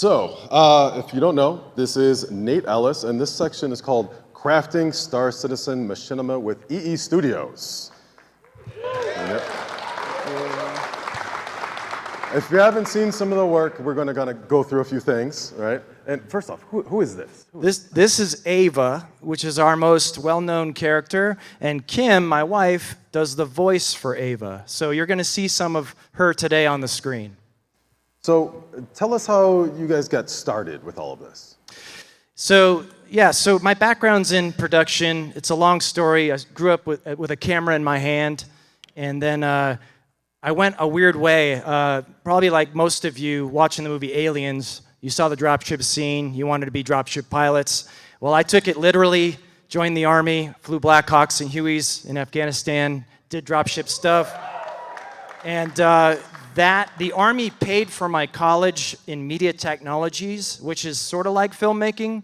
If you don't know, this is Nate Ellis, and this section is called Crafting Star Citizen Machinima with EE Studios. If you haven't seen some of the work, we're going to go through a few things, right? And first off, who is this? This is Ava, which is our most well-known character, and Kim, my wife, does the voice for Ava. So you're going to see some of her today on the screen. So tell us how you guys got started with all of this. So my background's in production. It's a long story. I grew up with a camera in my hand, and then I went a weird way. Probably like most of you watching the movie Aliens, you saw the dropship scene, you wanted to be dropship pilots. Well, I took it literally, joined the Army, flew Blackhawks and Hueys in Afghanistan, did dropship stuff. And the Army paid for my college in media technologies, which is sort of like filmmaking.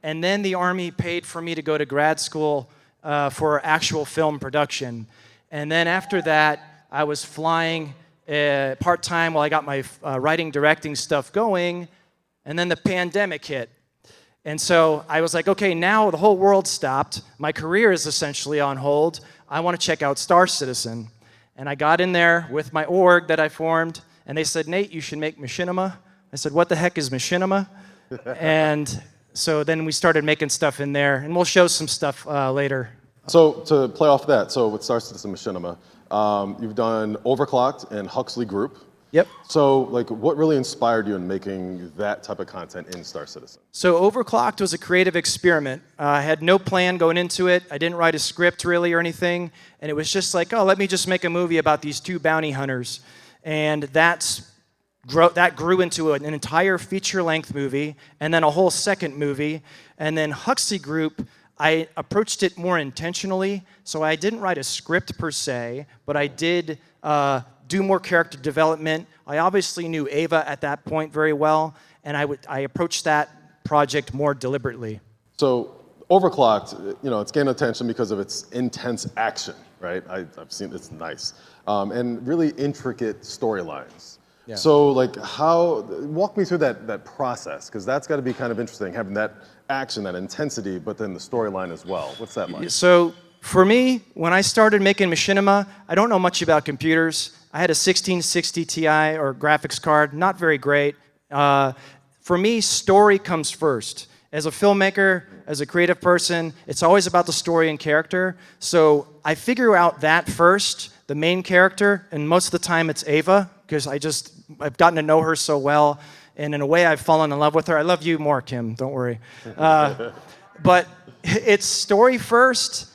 And then the Army paid for me to go to grad school for actual film production. And then after that, I was flying part-time while I got my writing, directing stuff going, and then the pandemic hit. And so I was like, okay, now the whole world stopped. My career is essentially on hold. I want to check out Star Citizen. And I got in there with my org that I formed, and they said, Nate, you should make Machinima. I said, what the heck is Machinima? And so then we started making stuff in there, and we'll show some stuff later. So to play off that, so with Star Citizen Machinima, you've done Overclocked and Huxley Group. Yep. So what really inspired you in making that type of content in Star Citizen? So Overclocked was a creative experiment. I had no plan going into it. I didn't write a script really or anything. And it was just like, oh, let me just make a movie about these two bounty hunters. And that grew into an entire feature-length movie, and then a whole second movie. And then Huxley Group, I approached it more intentionally. So I didn't write a script per se, but I did do more character development. I obviously knew Ava at that point very well, and I approached that project more deliberately. So Overclocked, it's gained attention because of its intense action, right? I've seen it's nice, and really intricate storylines. Yeah. So walk me through that process, because that's got to be kind of interesting, having that action, that intensity, but then the storyline as well. What's that like? So for me, when I started making Machinima, I don't know much about computers. I had a 1660 Ti or graphics card, not very great. For me, story comes first. As a filmmaker, as a creative person, it's always about the story and character. So I figure out that first, the main character, and most of the time it's Ava, because I've gotten to know her so well, and in a way I've fallen in love with her. I love you more, Kim, don't worry. But it's story first,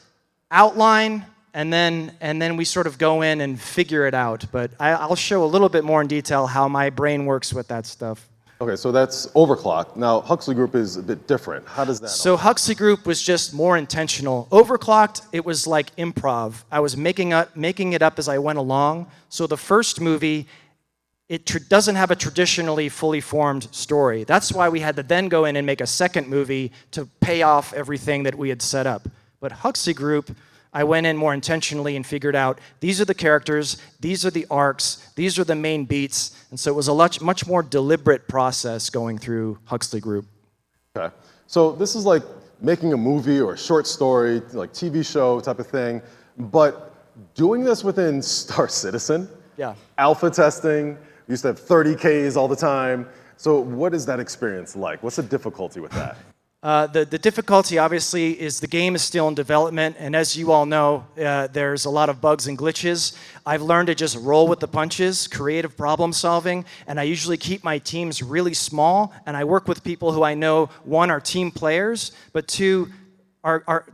outline, and then we sort of go in and figure it out. But I'll show a little bit more in detail how my brain works with that stuff. Okay, so that's Overclocked. Now, Huxley Group is a bit different. How does that? So Huxley Group was just more intentional. Overclocked, it was like improv. I was making it up as I went along. So the first movie, it doesn't have a traditionally fully formed story. That's why we had to then go in and make a second movie to pay off everything that we had set up. But Huxley Group, I went in more intentionally and figured out these are the characters, these are the arcs, these are the main beats, and so it was a much more deliberate process going through Huxley Group. Okay, so this is like making a movie or a short story, like TV show type of thing, but doing this within Star Citizen, alpha testing, we used to have 30Ks all the time. So what is that experience like? What's the difficulty with that? The difficulty, obviously, is the game is still in development, and as you all know, there's a lot of bugs and glitches. I've learned to just roll with the punches, creative problem solving, and I usually keep my teams really small, and I work with people who I know, one, are team players, but two,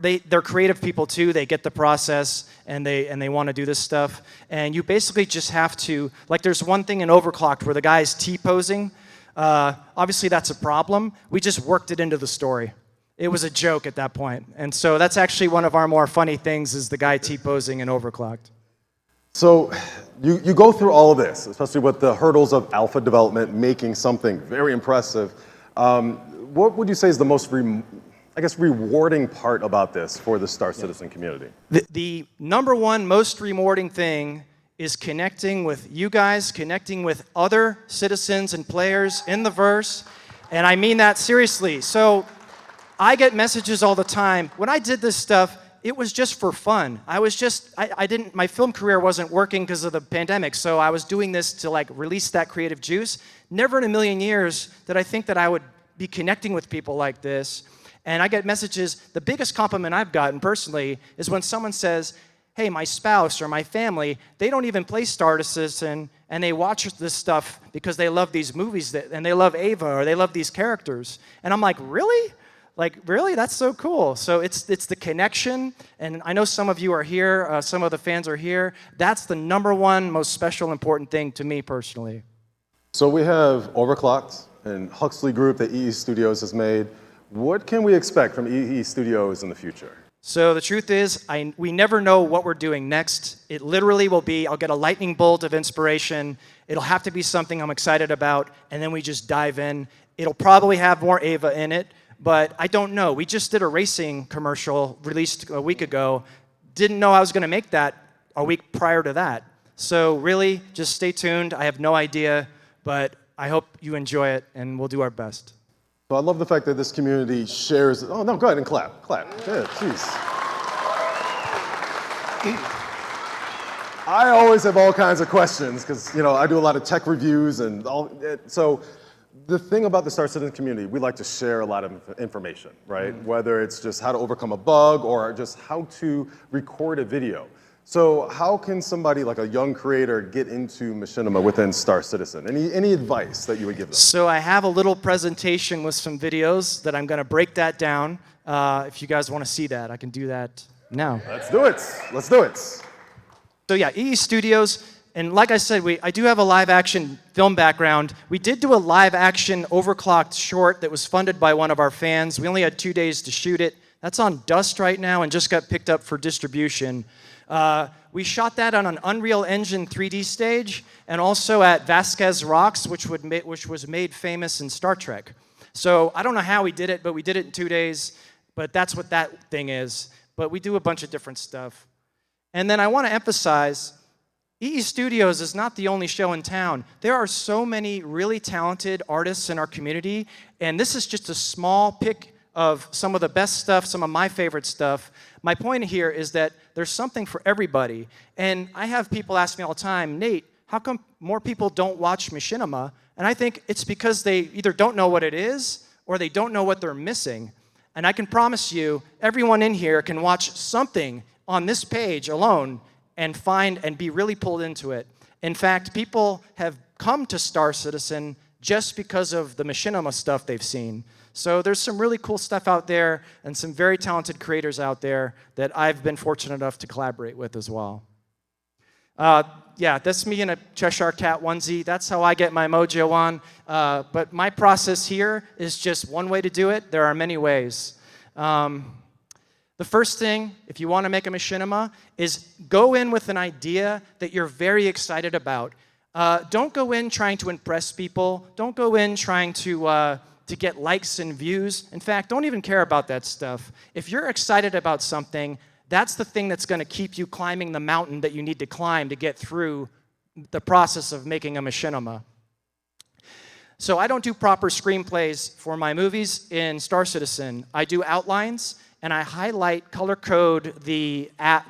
they're creative people too. They get the process, and they want to do this stuff. And you basically just have to, like there's one thing in Overclocked where the guy's T-posing. Obviously that's a problem. We just worked it into the story. It was a joke at that point. And so that's actually one of our more funny things is the guy T-posing in Overclocked. So you go through all of this, especially with the hurdles of alpha development, making something very impressive. What would you say is the most, rewarding part about this for the Star Citizen community? The number one most rewarding thing is connecting with you guys, connecting with other citizens and players in the verse, And I mean that seriously. So I get messages all the time. When I did this stuff, it was just for fun. My film career wasn't working because of the pandemic, so I was doing this to like release that creative juice. Never in a million years did I think that I would be connecting with people like this. And I get messages, the biggest compliment I've gotten personally is when someone says, hey, my spouse or my family, they don't even play Star Citizen, and they watch this stuff because they love these movies, and they love Ava, or they love these characters. And I'm like, really? Like, really? That's so cool. So it's the connection, and I know some of you are here, some of the fans are here. That's the number one most special, important thing to me personally. So we have Overclocked and Huxley Group that EE Studios has made. What can we expect from EE Studios in the future? So the truth is, we never know what we're doing next. It literally will be, I'll get a lightning bolt of inspiration. It'll have to be something I'm excited about, and then we just dive in. It'll probably have more Ava in it, but I don't know. We just did a racing commercial released a week ago. Didn't know I was going to make that a week prior to that. So really, just stay tuned. I have no idea, but I hope you enjoy it, and we'll do our best. So I love the fact that this community shares. Oh, no, go ahead and clap. Clap. Yeah, jeez. I always have all kinds of questions because, I do a lot of tech reviews and all. So the thing about the Star Citizen community, we like to share a lot of information, right? Whether it's just how to overcome a bug or just how to record a video. So how can somebody like a young creator get into Machinima within Star Citizen? Any advice that you would give them? So I have a little presentation with some videos that I'm going to break that down. If you guys want to see that, I can do that now. Let's do it. Let's do it. So yeah, EE Studios, and like I said, I do have a live action film background. We did do a live action overclocked short that was funded by one of our fans. We only had 2 days to shoot it. That's on Dust right now and just got picked up for distribution. We shot that on an Unreal Engine 3D stage and also at Vasquez Rocks, which was made famous in Star Trek. So I don't know how we did it, but we did it in 2 days. But that's what that thing is. But we do a bunch of different stuff. And then I want to emphasize, EE Studios is not the only show in town. There are so many really talented artists in our community, and this is just a small pick of some of the best stuff, some of my favorite stuff. My point here is that there's something for everybody. And I have people ask me all the time, Nate, how come more people don't watch Machinima? And I think it's because they either don't know what it is or they don't know what they're missing. And I can promise you, everyone in here can watch something on this page alone and find and be really pulled into it. In fact, people have come to Star Citizen just because of the Machinima stuff they've seen. So there's some really cool stuff out there and some very talented creators out there that I've been fortunate enough to collaborate with as well. Yeah, that's me in a Cheshire Cat onesie. That's how I get my mojo on. But my process here is just one way to do it. There are many ways. The first thing, if you want to make a Machinima, is go in with an idea that you're very excited about. Don't go in trying to impress people. Don't go in trying to get likes and views. In fact, don't even care about that stuff. If you're excited about something, that's the thing that's going to keep you climbing the mountain that you need to climb to get through the process of making a Machinima. So I don't do proper screenplays for my movies in Star Citizen. I do outlines, and I highlight, color code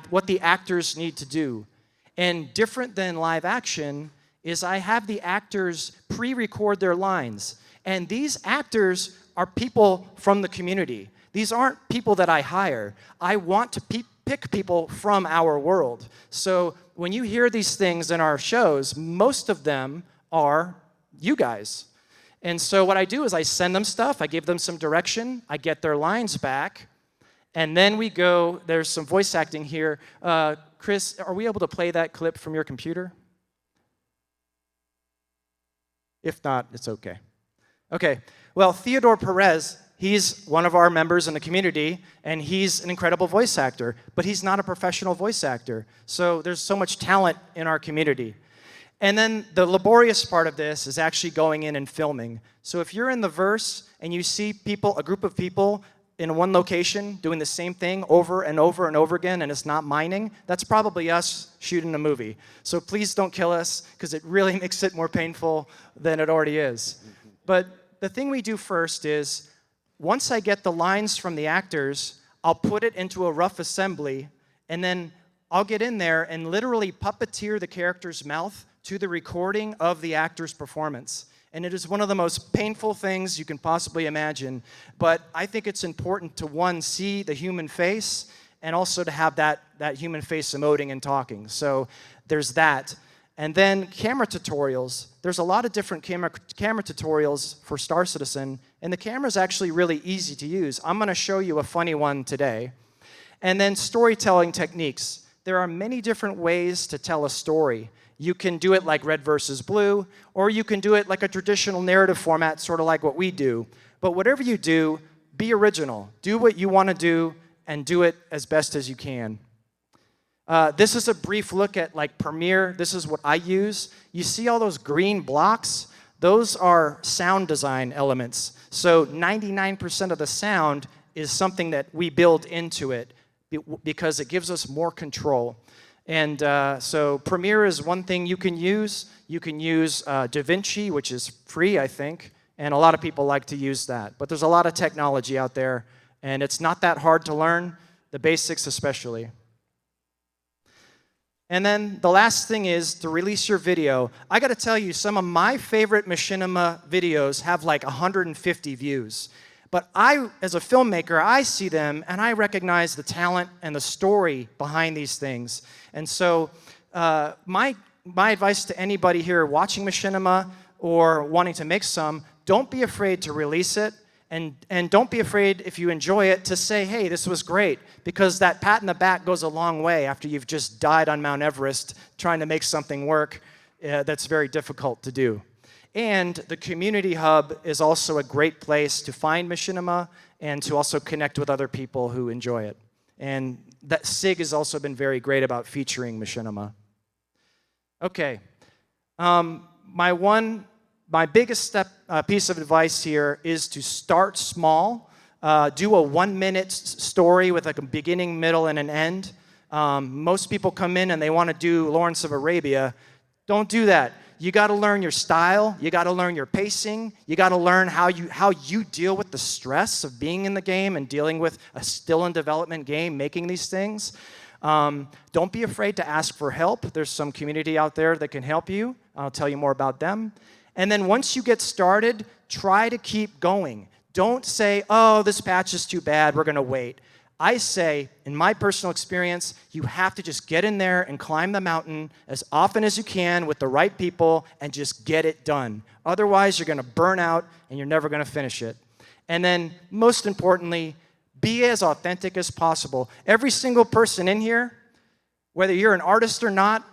what the actors need to do. And different than live action is I have the actors pre-record their lines. And these actors are people from the community. These aren't people that I hire. I want to pick people from our world. So when you hear these things in our shows, most of them are you guys. And so what I do is I send them stuff, I give them some direction, I get their lines back, and then we go, there's some voice acting here. Chris, are we able to play that clip from your computer? If not, it's okay. Okay, well, Theodore Perez, he's one of our members in the community, and he's an incredible voice actor, but he's not a professional voice actor. So there's so much talent in our community. And then the laborious part of this is actually going in and filming. So if you're in the verse and you see people, a group of people in one location doing the same thing over and over and over again, and it's not mining, that's probably us shooting a movie. So please don't kill us, because it really makes it more painful than it already is. But the thing we do first is, once I get the lines from the actors, I'll put it into a rough assembly, and then I'll get in there and literally puppeteer the character's mouth to the recording of the actor's performance. And it is one of the most painful things you can possibly imagine. But I think it's important to, one, see the human face, and also to have that human face emoting and talking. So there's that. And then camera tutorials. There's a lot of different camera tutorials for Star Citizen, and the camera's actually really easy to use. I'm going to show you a funny one today. And then storytelling techniques. There are many different ways to tell a story. You can do it like red versus blue, or you can do it like a traditional narrative format, sort of like what we do. But whatever you do, be original. Do what you want to do, and do it as best as you can. This is a brief look at like Premiere. This is what I use. You see all those green blocks? Those are sound design elements. So 99% of the sound is something that we build into it because it gives us more control. And so Premiere is one thing you can use. You can use DaVinci, which is free, I think, and a lot of people like to use that. But there's a lot of technology out there, and it's not that hard to learn, the basics especially. And then the last thing is to release your video. I got to tell you, some of my favorite Machinima videos have like 150 views. But I, as a filmmaker, I see them and I recognize the talent and the story behind these things. And so my advice to anybody here watching Machinima or wanting to make some, don't be afraid to release it. And don't be afraid, if you enjoy it, to say, hey, this was great, because that pat in the back goes a long way after you've just died on Mount Everest trying to make something work that's very difficult to do. And the community hub is also a great place to find Machinima and to also connect with other people who enjoy it. And that SIG has also been very great about featuring Machinima. Okay. My biggest piece of advice here is to start small. Do a 1-minute story with like a beginning, middle, and an end. Most people come in and they want to do Lawrence of Arabia. Don't do that. You got to learn your style. You got to learn your pacing. You got to learn how you deal with the stress of being in the game and dealing with a still in development game, making these things. Don't be afraid to ask for help. There's some community out there that can help you. I'll tell you more about them. And then once you get started, try to keep going. Don't say, oh, this patch is too bad, we're going to wait. I say, in my personal experience, you have to just get in there and climb the mountain as often as you can with the right people and just get it done. Otherwise, you're going to burn out and you're never going to finish it. And then, most importantly, be as authentic as possible. Every single person in here, whether you're an artist or not,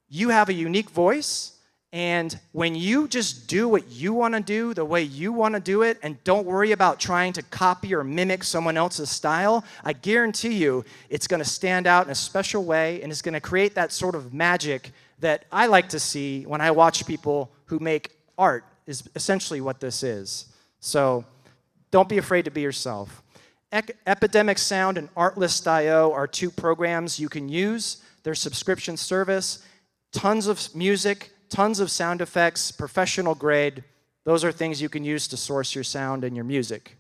you have a unique voice. And when you just do what you want to do the way you want to do it and don't worry about trying to copy or mimic someone else's style, I guarantee you it's going to stand out in a special way, and it's going to create that sort of magic that I like to see when I watch people who make art, is essentially what this is. So don't be afraid to be yourself. Epidemic Sound and Artlist.io are two programs you can use. They're subscription service, tons of music, tons of sound effects, professional grade. Those are things you can use to source your sound and your music.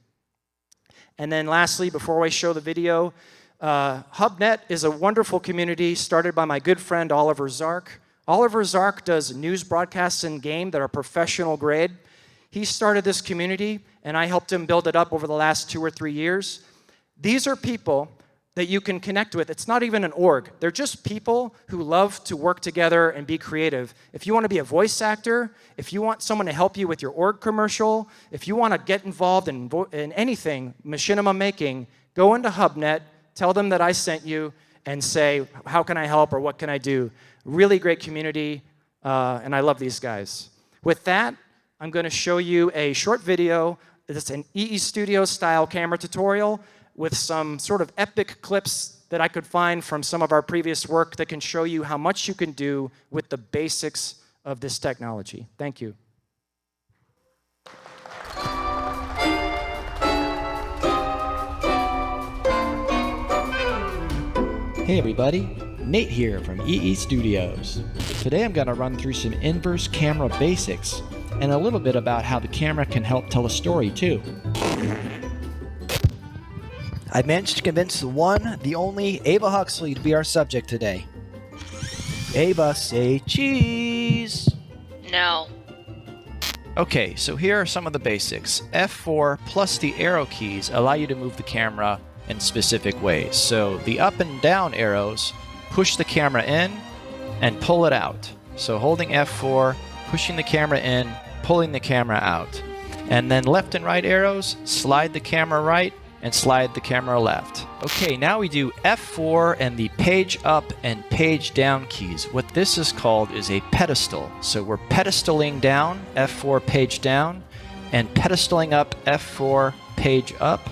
And then lastly, before I show the video, HubNet is a wonderful community started by my good friend Oliver Zark. Oliver Zark does news broadcasts in game that are professional grade. He started this community, and I helped him build it up over the last 2 or 3 years. These are people that you can connect with. It's not even an org. They're just people who love to work together and be creative. If you want to be a voice actor, if you want someone to help you with your org commercial, if you want to get involved in anything Machinima making, go into HubNet, tell them that I sent you, and say, how can I help or what can I do? Really great community, and I love these guys. With that, I'm going to show you a short video. It's an EE Studio style camera tutorial with some sort of epic clips that I could find from some of our previous work that can show you how much you can do with the basics of this technology. Thank you. Hey everybody, Nate here from EE Studios. Today I'm going to run through some inverse camera basics. and a little bit about how the camera can help tell a story too. I managed to convince the one, the only Ava Huxley to be our subject today. Ava, say cheese! No. Okay, so here are some of the basics. F4 plus the arrow keys allow you to move the camera in specific ways. So the up and down arrows push the camera in and pull it out. So holding F4, pushing the camera in, pulling the camera out. And then left and right arrows, slide the camera right and slide the camera left. Okay, now we do F4 and the page up and page down keys. What this is called is a pedestal. So we're pedestaling down, F4 page down, and pedestaling up, F4 page up,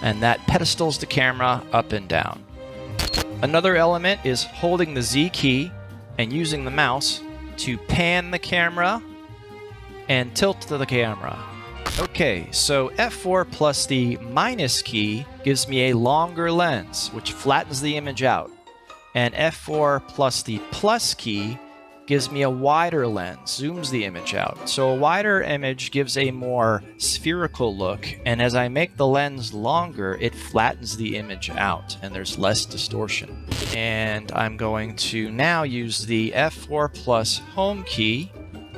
and that pedestals the camera up and down. Another element is holding the Z key and using the mouse to pan the camera and tilt the camera. Okay, so F4 plus the minus key gives me a longer lens, which flattens the image out. And F4 plus the plus key gives me a wider lens, zooms the image out. So a wider image gives a more spherical look, and as I make the lens longer, it flattens the image out, and there's less distortion. And I'm going to now use the F4 plus home key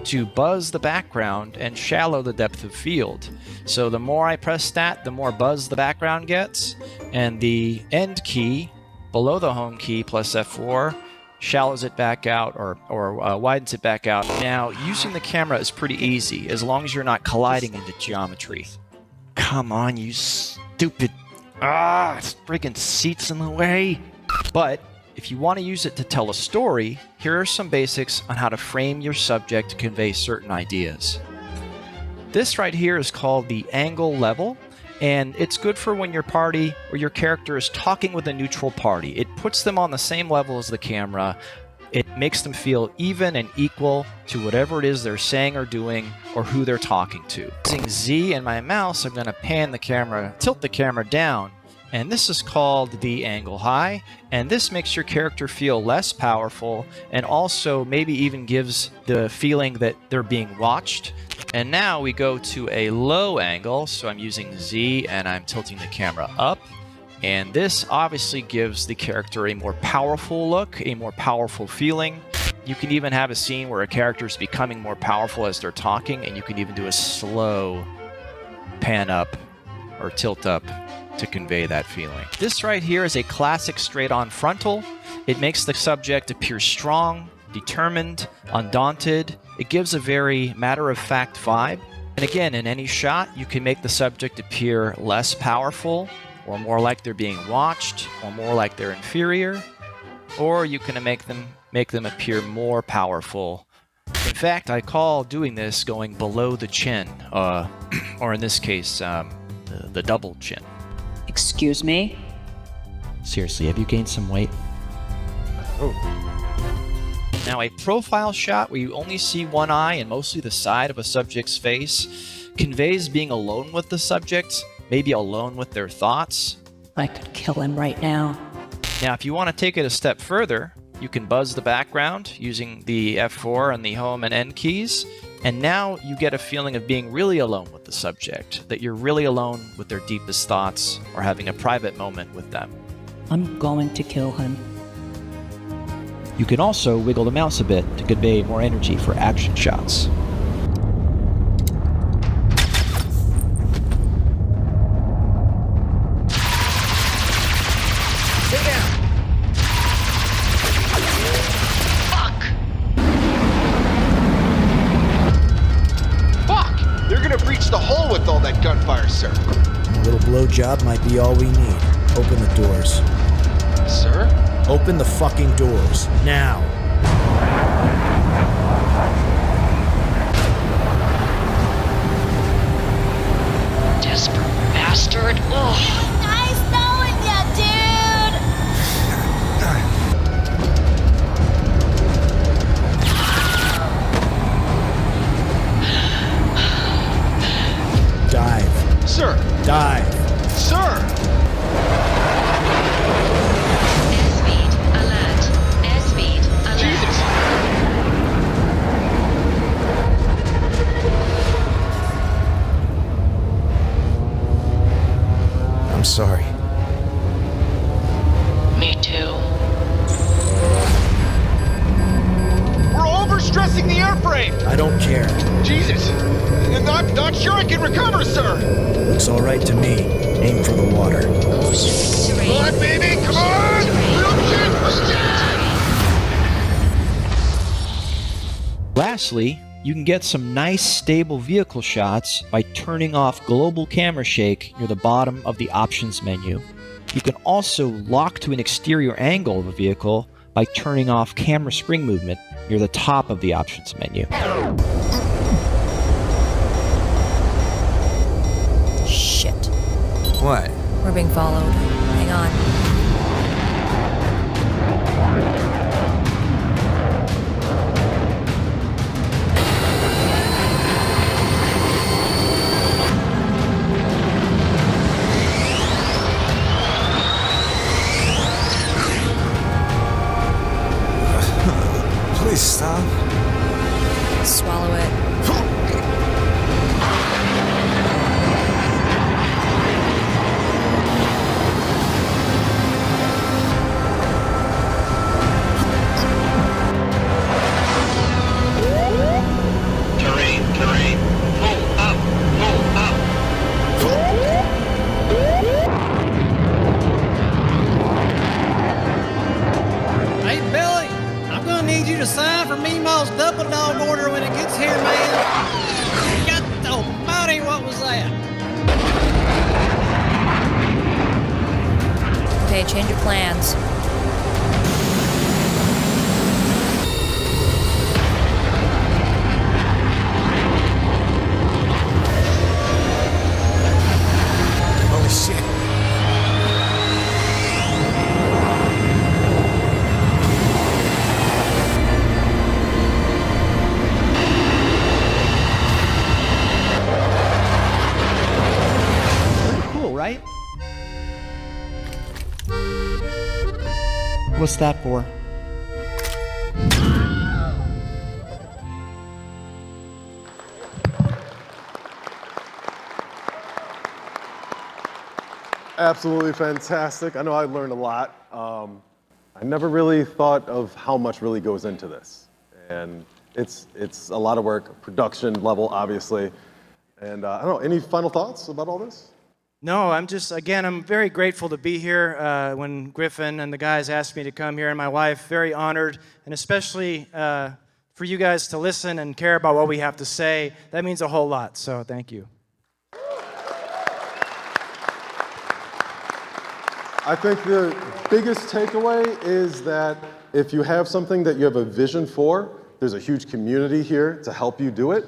to buzz the background and shallow the depth of field. So the more I press that, the more buzz the background gets, and the end key below the home key plus F4 shallows it back out or widens it back out. Now, using the camera is pretty easy as long as you're not colliding into geometry. Come on, you stupid... freaking seat's in the way. But if you want to use it to tell a story, here are some basics on how to frame your subject to convey certain ideas. This right here is called the angle level, and it's good for when your party or your character is talking with a neutral party. It puts them on the same level as the camera. It makes them feel even and equal to whatever it is they're saying or doing or who they're talking to. Using Z and my mouse, I'm going to pan the camera, tilt the camera down, and this is called the angle high, and this makes your character feel less powerful and also maybe even gives the feeling that they're being watched. And now we go to a low angle, so I'm using Z and I'm tilting the camera up, and this obviously gives the character a more powerful look, a more powerful feeling. You can even have a scene where a character is becoming more powerful as they're talking, and you can even do a slow pan up or tilt up to convey that feeling. This right here is a classic straight-on frontal. It makes the subject appear strong, determined, undaunted. It gives a very matter-of-fact vibe. And again, in any shot, you can make the subject appear less powerful, or more like they're being watched, or more like they're inferior, or you can make them appear more powerful. In fact, I call doing this going below the chin, or in this case, the double chin. Excuse me? Seriously, have you gained some weight? Now, a profile shot where you only see one eye and mostly the side of a subject's face conveys being alone with the subject, maybe alone with their thoughts. I could kill him right now. Now, if you want to take it a step further, you can buzz the background using the F4 and the home and end keys, and now you get a feeling of being really alone with the subject, that you're really alone with their deepest thoughts or having a private moment with them. I'm going to kill him. You can also wiggle the mouse a bit to convey more energy for action shots. Sit down! Fuck! Fuck! They're gonna breach the hull with all that gunfire, sir. A little blowjob might be all we need. Open the doors. Sir? Open the fucking doors. Now. Desperate bastard! Ugh! Nice knowing ya, dude! Dive. Sir! Dive. Sir! Airspeed alert. Airspeed alert. Jesus! sorry. Me too. We're overstressing the airframe! I don't care. Jesus! I'm not sure I can recover, sir! Looks all right to me. Aim for the water. Come on, baby! Come on! Real shit! Lastly, you can get some nice stable vehicle shots by turning off global camera shake near the bottom of the options menu. You can also lock to an exterior angle of a vehicle by turning off camera spring movement near the top of the options menu. Shit. What? We're being followed. Hang on. Please stop. Swallow it. Terrain! Pull up! Hey, Billy, I'm gonna need you to sign for Meemaw's double dog order when it gets here, man. God almighty, what was that? Okay, change your plans. Holy shit. Cool, right? What's that for? Absolutely fantastic. I know I learned a lot. I never really thought of how much really goes into this. And it's a lot of work, production level, obviously. And I don't know, any final thoughts about all this? No, I'm very grateful to be here. When Griffin and the guys asked me to come here, and my wife, very honored, and especially for you guys to listen and care about what we have to say. That means a whole lot, so thank you. I think the biggest takeaway is that if you have something that you have a vision for, there's a huge community here to help you do it.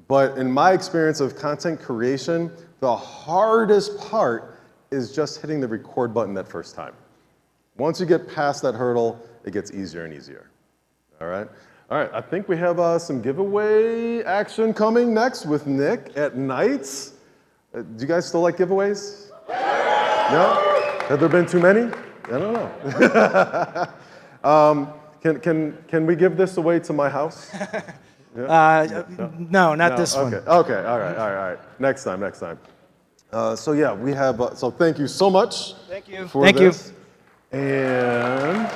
But in my experience of content creation, the hardest part is just hitting the record button that first time. Once you get past that hurdle, it gets easier and easier. All right? All right, I think we have some giveaway action coming next with NicAtNight. Do you guys still like giveaways? No? Have there been too many? I don't know. Can we give this away to my house? Yeah? No, not this one. Okay, all right. Next time. So yeah, we have, so thank you so much. Thank you. For Thank this. you. And